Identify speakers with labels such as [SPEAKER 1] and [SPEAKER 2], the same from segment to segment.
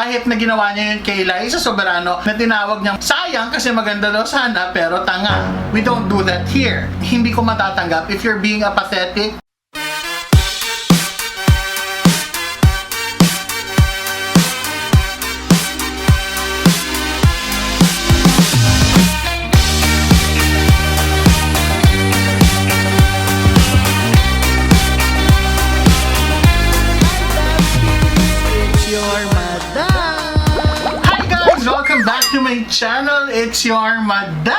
[SPEAKER 1] Kahit na ginawa niya yun kay Liza Soberano na tinawag niyang sayang kasi maganda daw sana pero tanga. We don't do that here. Hindi ko matatanggap if you're being apathetic. To my channel, it's your madam!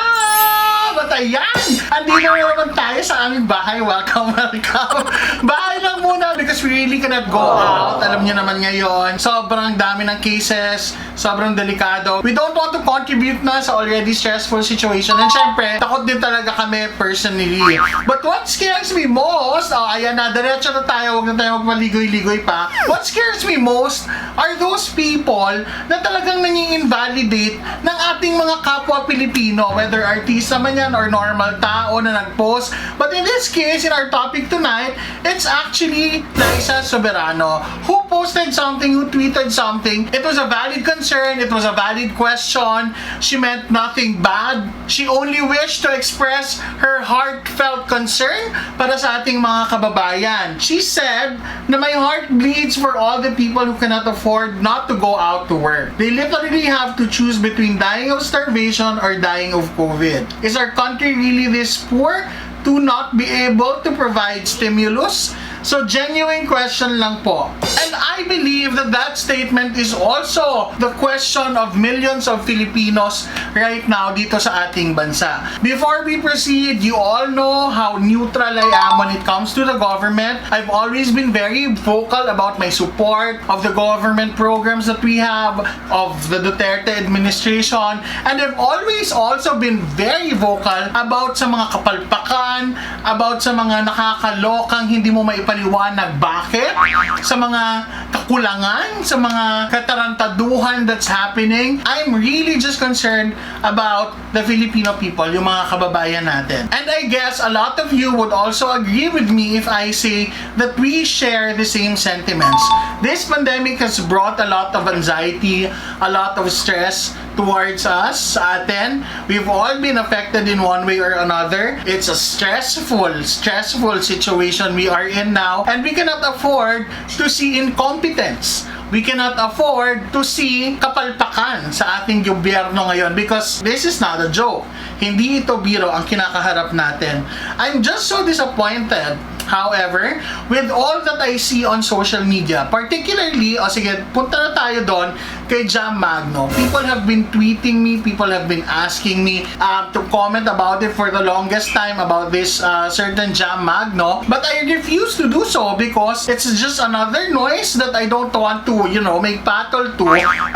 [SPEAKER 1] At ayan, andito na naman tayo sa aming bahay. Welcome, welcome! Bahay lang muna because we really cannot go out. Alam niyo naman ngayon, sobrang dami ng cases, sobrang delikado. We don't want to contribute na sa already stressful situation. And syempre, takot din talaga kami personally. But what scares me most, ayan na, diretso na tayo, huwag na tayo magmaligoy-ligoy pa. What scares me most are those people na talagang nanging-invalidate ng ating mga kapwa Pilipino, whether artista man yan or normal tao na nag-post. But in this case, in our topic tonight, it's actually Liza Soberano who posted something, who tweeted something. It was a valid concern, it was a valid question. She meant nothing bad. She only wished to express her heartfelt concern para sa ating mga kababayan. She said na my heart bleeds for all the people who cannot afford not to go out to work. They literally have to choose between dying of starvation or dying of COVID. Is our country really this poor to not be able to provide stimulus? So, genuine question lang po. And I believe that that statement is also the question of millions of Filipinos right now dito sa ating bansa. Before we proceed, you all know how neutral I am when it comes to the government. I've always been very vocal about my support of the government programs that we have, of the Duterte administration, and I've always also been very vocal about sa mga kapalpakan, about sa mga nakakalokang hindi mo maipaliwanag bakit, sa mga kakulangan, sa mga katarantaduhan that's happening. I'm really just concerned about the Filipino people, yung mga kababayan natin. And I guess a lot of you would also agree with me if I say that we share the same sentiments. This pandemic has brought a lot of anxiety, a lot of stress towards us, sa atin. We've all been affected in one way or another. It's a stressful situation we are in now, and we cannot afford to see incompetence. We cannot afford to see kapalpakan sa ating gobyerno ngayon because this is not a joke. Hindi ito biro ang kinakaharap natin. I'm just so disappointed, however, with all that I see on social media. Particularly, sige, punta na tayo doon kay Magno. People have been tweeting me, people have been asking me to comment about it for the longest time about this certain Magno. But I refuse to do so because it's just another noise that I don't want to, make battle to.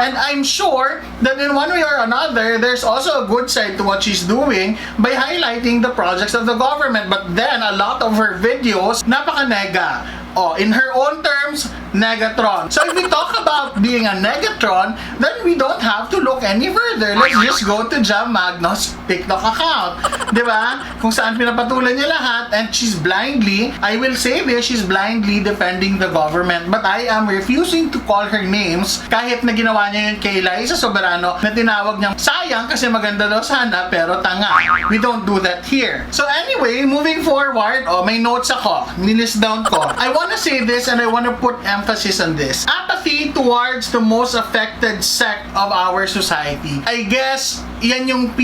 [SPEAKER 1] And I'm sure that in one way or another, there's also a good side to what she's doing by highlighting the projects of the government. But then, a lot of her videos, napaka-nega. In her own terms, negatron. So if we talk about being a negatron, then we don't have to look any further. Let's just go to Magno's TikTok account. Diba? Kung saan pinapatulan niya lahat, and she's blindly, I will say this, she's blindly defending the government. But I am refusing to call her names kahit na ginawa niya yun kay Liza Soberano na tinawag niyang sayang kasi maganda daw sana pero tanga. We don't do that here. So anyway, moving forward, may notes ako. Nilist down ko. I want to say this and I want to put emphasis on this. Apathy towards the most affected sect of our society. I guess, yan yung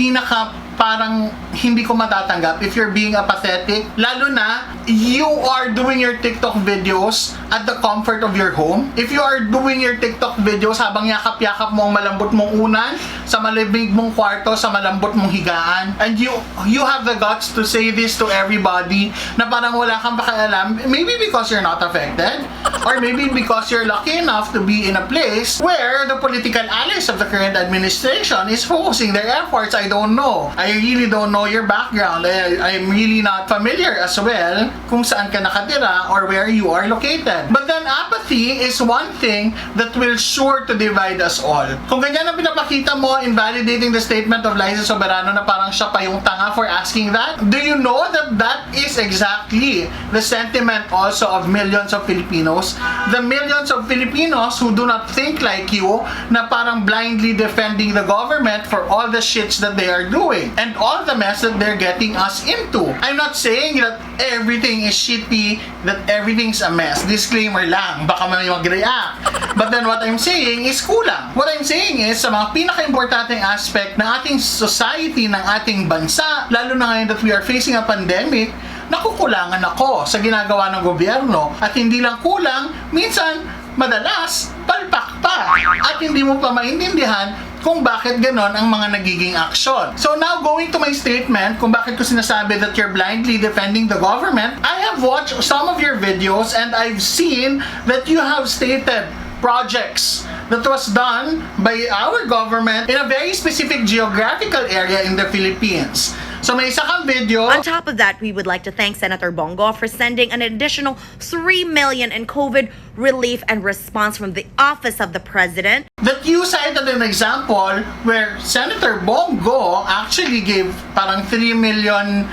[SPEAKER 1] parang hindi ko matatanggap if you're being apathetic. Lalo na, you are doing your TikTok videos at the comfort of your home. If you are doing your TikTok videos habang yakap-yakap mo ang malambot mong unan, sa malimig mong kwarto, sa malambot mong higaan, and you have the guts to say this to everybody na parang wala kang pakialam, maybe because you're not affected, or maybe because you're lucky enough to be in a place where the political allies of the current administration is focusing their efforts. I don't know. I really don't know your background. I'm really not familiar as well kung saan ka nakatira or where you are located. said. But then apathy is one thing that will sure to divide us all. Kung ganyan ang pinapakita mo invalidating the statement of Liza Soberano na parang siya pa yung tanga for asking that, do you know that that is exactly the sentiment also of millions of Filipinos? The millions of Filipinos who do not think like you, na parang blindly defending the government for all the shits that they are doing and all the mess that they're getting us into. I'm not saying that everything is shitty, that everything's a mess. Disclaimer lang, baka may mag-react. But then what I'm saying is kulang. What I'm saying is, sa mga pinaka-importanteng aspect ng ating society, ng ating bansa, lalo na ngayon that we are facing a pandemic, nakukulangan ako sa ginagawa ng gobyerno. At hindi lang kulang, minsan, madalas, palpak pa. At hindi mo pa maintindihan kung bakit ganon ang mga nagiging aksyon. So now going to my statement kung bakit ko sinasabi that you're blindly defending the government, I have watched some of your videos and I've seen that you have stated projects that was done by our government in a very specific geographical area in the Philippines. So may isa kang video.
[SPEAKER 2] On top of that, we would like to thank Senator Bongo for sending an additional 3 million in COVID relief and response from the Office of the President.
[SPEAKER 1] That you cited an example where Senator Bongo actually gave parang 3 million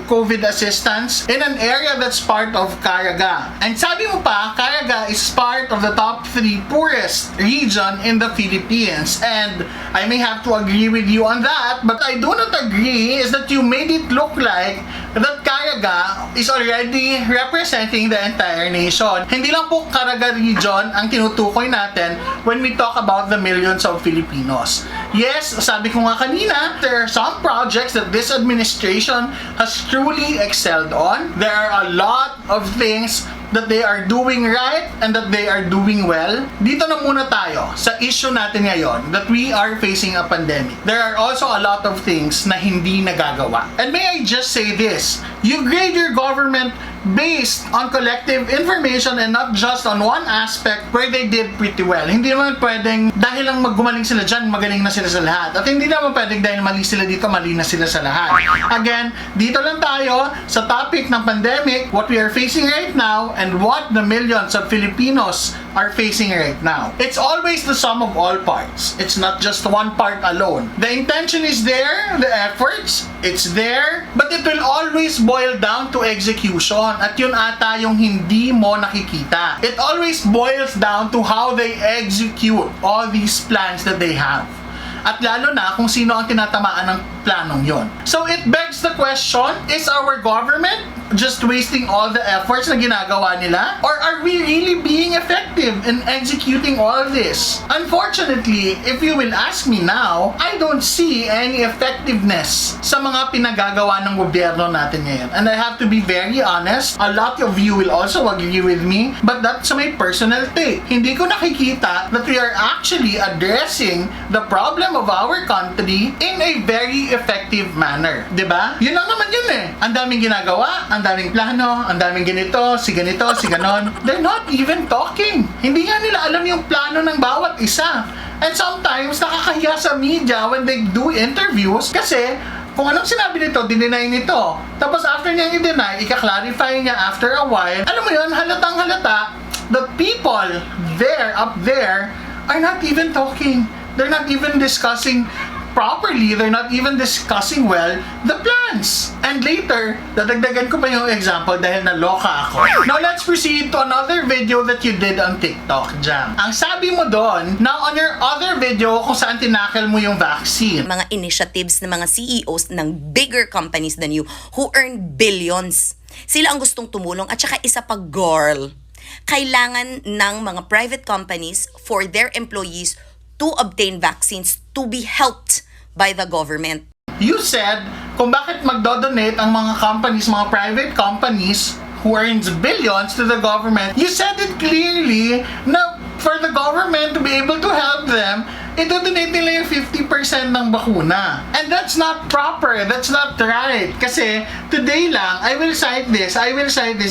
[SPEAKER 1] COVID assistance in an area that's part of Caraga. And sabi mo pa, Caraga is part of the top 3 poorest region in the Philippines. And I may have to agree with you on that, but I do not agree is that you made it look like that Caraga is already representing the entire nation. Hindi lang po Caraga region ang tinutukoy natin when we talk about the millions of Filipinos. Yes, sabi ko nga kanina, there are some projects that this administration has truly excelled on. There are a lot of things that they are doing right and that they are doing well. Dito na muna tayo sa issue natin ngayon that we are facing a pandemic. There are also a lot of things na hindi nagagawa. And may I just say this, you grade your government based on collective information and not just on one aspect where they did pretty well. Hindi naman pwedeng dahil lang maggumaling sila dyan, magaling na sila sa lahat. At hindi naman pwedeng dahil mali sila dito, mali na sila sa lahat. Again, dito lang tayo sa topic ng pandemic, what we are facing right now and what the millions of Filipinos are facing right now. It's always the sum of all parts. It's not just one part alone. The intention is there, the efforts, it's there, but it will always boil down to execution. At yun ata yung hindi mo nakikita. It always boils down to how they execute all these plans that they have. At lalo na kung sino ang tinatamaan ng planong yon. So it begs the question, is our government just wasting all the efforts na ginagawa nila? Or are we really being effective in executing all this? Unfortunately, if you will ask me now, I don't see any effectiveness sa mga pinagagawa ng gobyerno natin ngayon. And I have to be very honest, a lot of you will also agree with me, but that's my personal take. Hindi ko nakikita that we are actually addressing the problem of our country in a very effective manner. Diba? Yun lang naman yun eh. Ang daming ginagawa, ang daming plano, ang daming ganito, si ganon. They're not even talking. Hindi nga nila alam yung plano ng bawat isa. And sometimes, nakakahiya sa media when they do interviews kasi kung anong sinabi nito, dinenay nito. Tapos after niya i-deny, ika-clarify niya after a while. Alam mo yun, halatang halata, the people there, up there, are not even talking. They're not even discussing properly, they're not even discussing well the plans. And later, dadagdagan ko pa yung example dahil naloka ako. Now let's proceed to another video that you did on TikTok, Jam. Ang sabi mo doon, now on your other video kung saan tinakil mo yung vaccine.
[SPEAKER 2] Mga initiatives ng mga CEOs ng bigger companies than you who earn billions. Sila ang gustong tumulong at saka isa pa, girl. Kailangan ng mga private companies for their employees to obtain vaccines to be helped by the government.
[SPEAKER 1] You said kung bakit magdodonate ang mga companies, mga private companies who earns billions to the government, you said it clearly na for the government to be able to help them, i-donate nila yung 50% ng bakuna. And that's not proper. That's not right. Kasi today lang, I will cite this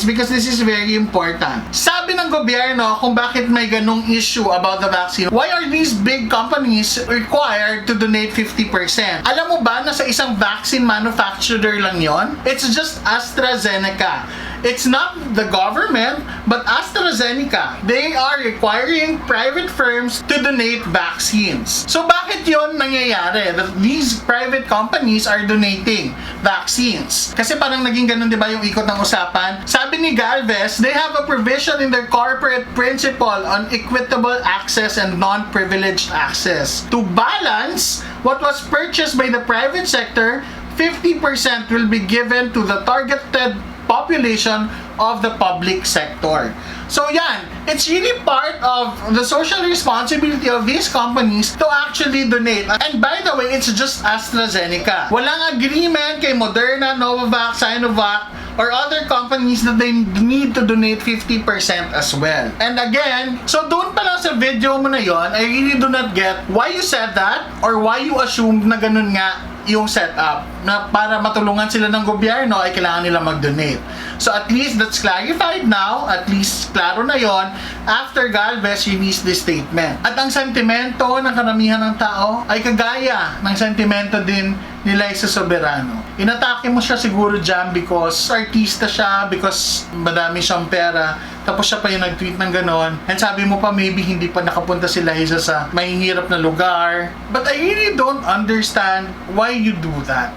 [SPEAKER 1] because this is very important. Sabi ng gobyerno kung bakit may ganung issue about the vaccine. Why are these big companies required to donate 50%? Alam mo ba na sa isang vaccine manufacturer lang yon? It's just AstraZeneca. It's not the government, but AstraZeneca. They are requiring private firms to donate vaccines. So bakit yon nangyayari? That these private companies are donating vaccines. Kasi parang naging ganun, di ba, yung ikot ng usapan? Sabi ni Galvez, they have a provision in their corporate principle on equitable access and non-privileged access. To balance what was purchased by the private sector, 50% will be given to the targeted population of the public sector. So yan, it's really part of the social responsibility of these companies to actually donate. And by the way, it's just AstraZeneca. Walang agreement kay Moderna, Novavax, Sinovac, or other companies that they need to donate 50% as well. And again, so doon pa lang sa video mo na yon, I really do not get why you said that or why you assumed na ganun nga yung setup na para matulungan sila ng gobyerno ay kailangan nila mag-donate. So at least that's clarified now, at least klaro na yon after Galvez released this statement. At ang sentimento ng karamihan ng tao ay kagaya ng sentimento din nila sa Soberano. Inatake mo siya siguro dyan because artista siya, because madami siyang pera, tapos siya pa yung nag-tweet ng ganon, and sabi mo pa maybe hindi pa nakapunta sila isa sa mahihirap na lugar. But I really don't understand why you do that.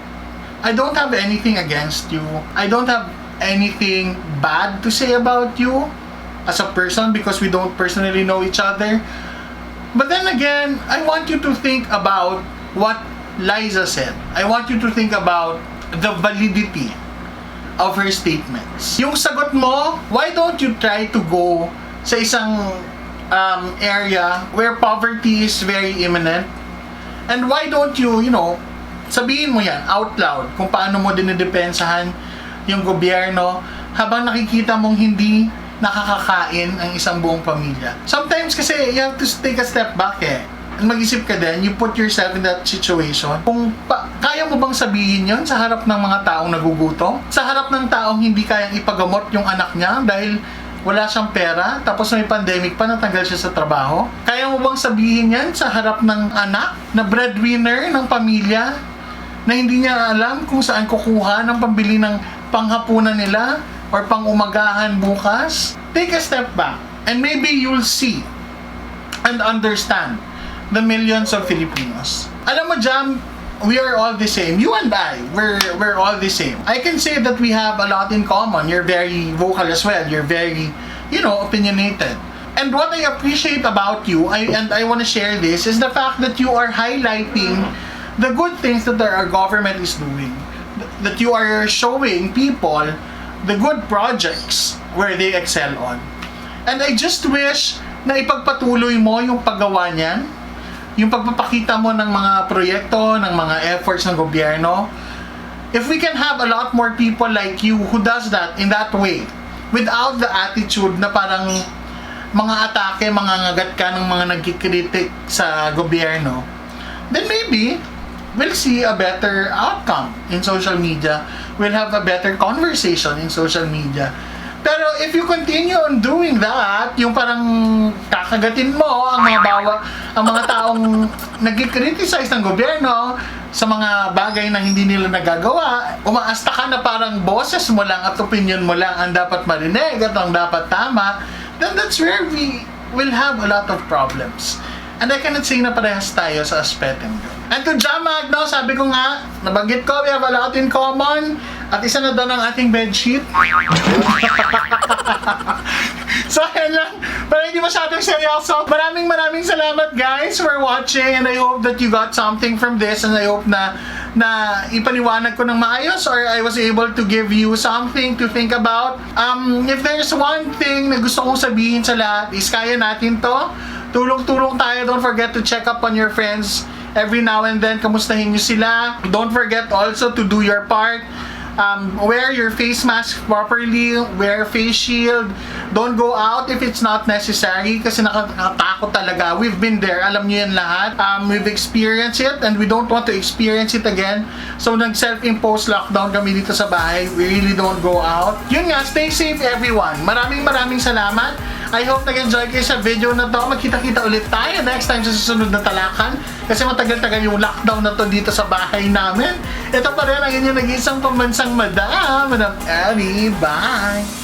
[SPEAKER 1] I don't have anything against you. I don't have anything bad to say about you as a person because we don't personally know each other. But then again, I want you to think about what Liza said. I want you to think about the validity of her statements. Yung sagot mo, why don't you try to go sa isang area where poverty is very imminent? And why don't you, sabihin mo yan out loud kung paano mo dinidepensahan yung gobyerno habang nakikita mong hindi nakakakain ang isang buong pamilya. Sometimes kasi you have to take a step back mag-isip ka din, you put yourself in that situation. Kung kaya mo bang sabihin yon sa harap ng mga taong nagugutom? Sa harap ng taong hindi kayang ipagamot yung anak niya dahil wala siyang pera, tapos may pandemic pa, natanggal siya sa trabaho? Kaya mo bang sabihin yan sa harap ng anak na breadwinner ng pamilya na hindi niya alam kung saan kukuha ng pambili ng panghapunan nila or pang-umagahan bukas? Take a step back and maybe you'll see and understand the millions of Filipinos. Alam mo, Jam, we are all the same. You and I, we're all the same. I can say that we have a lot in common. You're very vocal as well. You're very, opinionated. And what I appreciate about you, and I want to share this, is the fact that you are highlighting the good things that our government is doing. That you are showing people the good projects where they excel on. And I just wish na ipagpatuloy mo yung paggawa niyan, yung pagpapakita mo ng mga proyekto, ng mga efforts ng gobyerno. If we can have a lot more people like you who does that in that way, without the attitude na parang mga atake, mga ngagat ka ng mga nagkikritik sa gobyerno, then maybe we'll see a better outcome in social media. We'll have a better conversation in social media. Pero if you continue on doing that, yung parang kakagatin mo ang mga taong nagki-criticize ng gobyerno sa mga bagay na hindi nila nagagawa, umaasta ka na parang boses mo lang at opinion mo lang ang dapat marinig at ang dapat tama, then that's where we will have a lot of problems. And I cannot say na parehas tayo sa aspetong yun. And to Magno, sabi ko nga, nabanggit ko, we have a lot in common. At isa na doon ang ating bedsheet. So, yan lang. Pero hindi masyadong seryoso. Maraming salamat guys for watching. And I hope that you got something from this. And I hope na ipaliwanag ko ng maayos or I was able to give you something to think about. If there's one thing na gusto kong sabihin sa lahat is kaya natin to. Tulong-tulong tayo. Don't forget to check up on your friends every now and then. Kamustahin nyo sila. Don't forget also to do your part. Wear your face mask properly. Wear face shield. Don't go out if it's not necessary kasi nakakatakot talaga. We've been there. Alam nyo yan lahat. We've experienced it and we don't want to experience it again. So nag-self-imposed lockdown kami dito sa bahay. We really don't go out. Yun nga, stay safe everyone. Maraming salamat. I hope nag-enjoy kayo sa video na to. Magkita-kita ulit tayo next time sa susunod na talakan. Kasi matagal-tagal yung lockdown na to dito sa bahay namin. Ito pa rin ang inyong nag-iisang pambansang madam, Madam Ellie. Bye!